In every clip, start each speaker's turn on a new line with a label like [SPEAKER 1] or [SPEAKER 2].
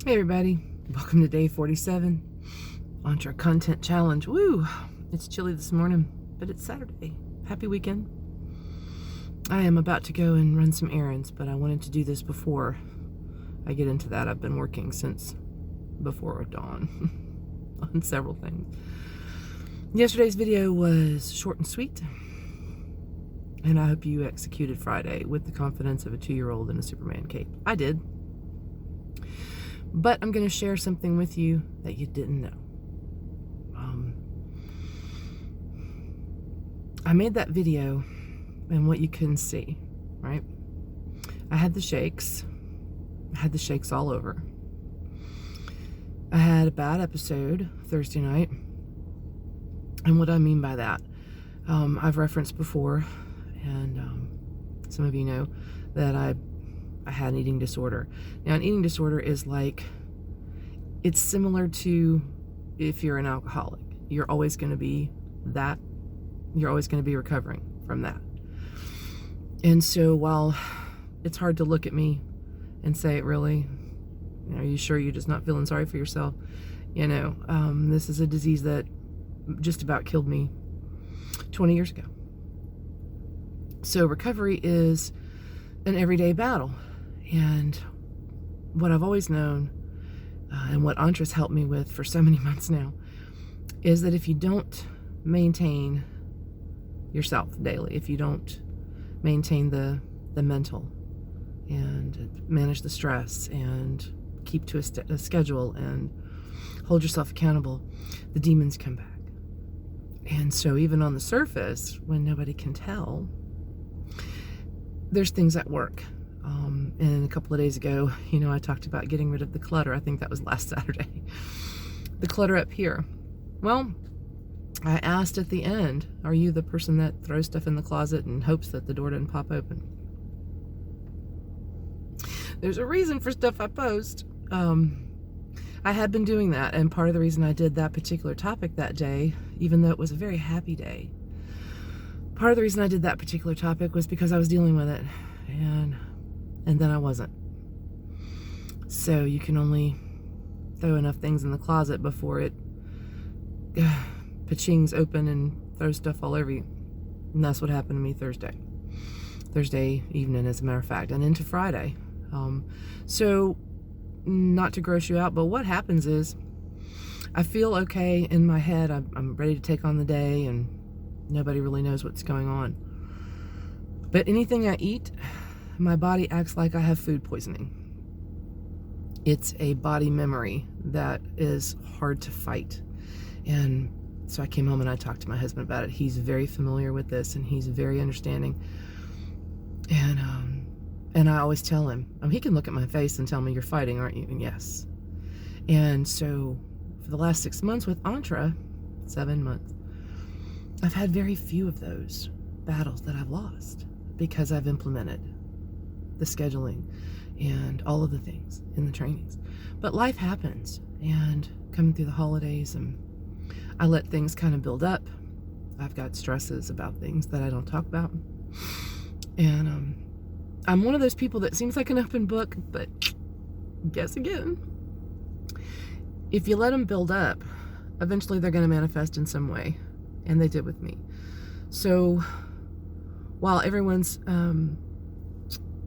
[SPEAKER 1] Hey everybody, welcome to day 47 on our content challenge. Woo! It's chilly this morning, but it's Saturday. Happy weekend. I am about to go and run some errands, but I wanted to do this before I get into that. I've been working since before dawn on several things. Yesterday's video was short and sweet, and I hope you executed Friday with the confidence of a 2-year-old in a Superman cape. I did. But I'm going to share something with you that you didn't know. I made that video and what you couldn't see, right? I had the shakes. I had the shakes all over. I had a bad episode Thursday night. And what I mean by that, I've referenced before, and some of you know that I had an eating disorder. Now, an eating disorder is like, it's similar to if you're an alcoholic. You're always going to be that. You're always going to be recovering from that. And so while it's hard to look at me and say, really, are you sure you're just not feeling sorry for yourself? This is a disease that just about killed me 20 years ago. So recovery is an everyday battle. And what I've always known, and what Antra's helped me with for so many months now, is that if you don't maintain yourself daily, if you don't maintain the mental and manage the stress and keep to a schedule and hold yourself accountable, the demons come back. And so even on the surface, when nobody can tell, there's things at work. And a couple of days ago, I talked about getting rid of the clutter. I think that was last Saturday. The clutter up here. Well, I asked at the end, are you the person that throws stuff in the closet and hopes that the door doesn't pop open? There's a reason for stuff I post. I had been doing that, and part of the reason I did that particular topic that day, even though it was a very happy day, part of the reason I did that particular topic was because I was dealing with it, and then I wasn't. So you can only throw enough things in the closet before it pachings open and throws stuff all over you. And that's what happened to me Thursday evening, as a matter of fact, and into Friday. So not to gross you out, but what happens is I feel okay in my head. I'm ready to take on the day, and nobody really knows what's going on. But anything I eat, my body acts like I have food poisoning. It's a body memory that is hard to fight. And so I came home and I talked to my husband about it. He's very familiar with this, and he's very understanding. And I always tell him, he can look at my face and tell me, you're fighting, aren't you? And yes. And so for the last 6 months with Antra, 7 months, I've had very few of those battles that I've lost because I've implemented the scheduling and all of the things in the trainings. But life happens, and coming through the holidays, and I let things kind of build up. I've got stresses about things that I don't talk about. And I'm one of those people that seems like an open book, but guess again. If you let them build up, eventually they're going to manifest in some way. And they did with me. So while everyone's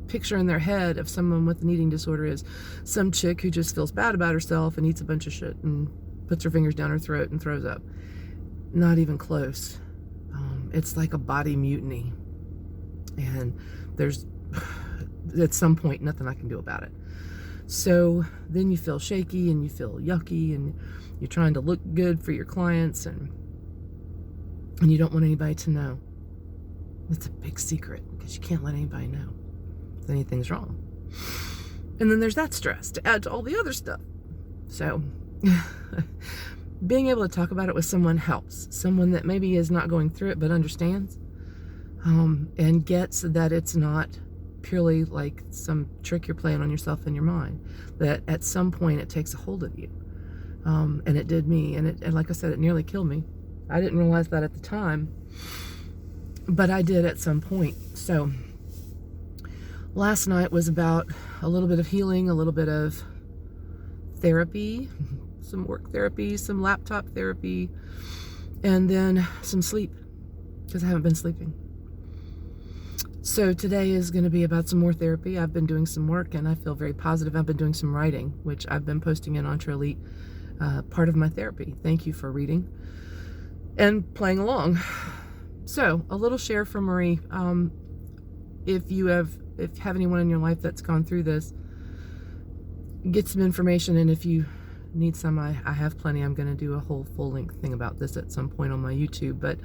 [SPEAKER 1] picture in their head of someone with an eating disorder is some chick who just feels bad about herself and eats a bunch of shit and puts her fingers down her throat and throws up. Not even close. It's like a body mutiny. And there's, at some point, nothing I can do about it. So then you feel shaky and you feel yucky, and you're trying to look good for your clients, and you don't want anybody to know. It's a big secret because you can't let anybody know if anything's wrong. And then there's that stress to add to all the other stuff. So being able to talk about it with someone helps. Someone that maybe is not going through it but understands, and gets that it's not purely like some trick you're playing on yourself in your mind, that at some point it takes a hold of you. And it did me, and like I said, it nearly killed me. I didn't realize that at the time, but I did at some point. So last night was about a little bit of healing, a little bit of therapy, some work therapy, some laptop therapy, and then some sleep, because I haven't been sleeping. So today is going to be about some more therapy. I've been doing some work and I feel very positive. I've been doing some writing, which I've been posting in Entre Elite, part of my therapy. Thank you for reading and playing along. So a little share from Marie. If you have anyone in your life that's gone through this, get some information, and if you need some, I have plenty. I'm going to do a whole full-length thing about this at some point on my YouTube, but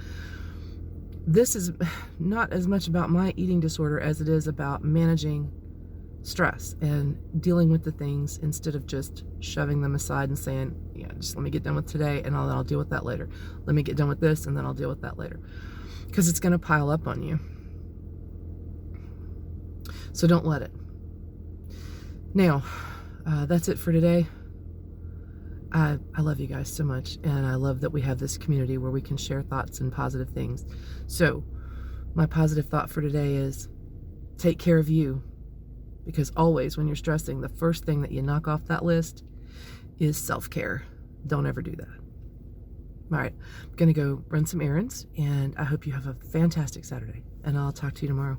[SPEAKER 1] this is not as much about my eating disorder as it is about managing stress and dealing with the things instead of just shoving them aside and saying, yeah, just let me get done with today and I'll deal with that later. Let me get done with this and then I'll deal with that later. Because it's going to pile up on you. So don't let it. Now, that's it for today. I love you guys so much, and I love that we have this community where we can share thoughts and positive things. So my positive thought for today is take care of you, because always when you're stressing, the first thing that you knock off that list is self-care. Don't ever do that. All right, I'm going to go run some errands, and I hope you have a fantastic Saturday, and I'll talk to you tomorrow.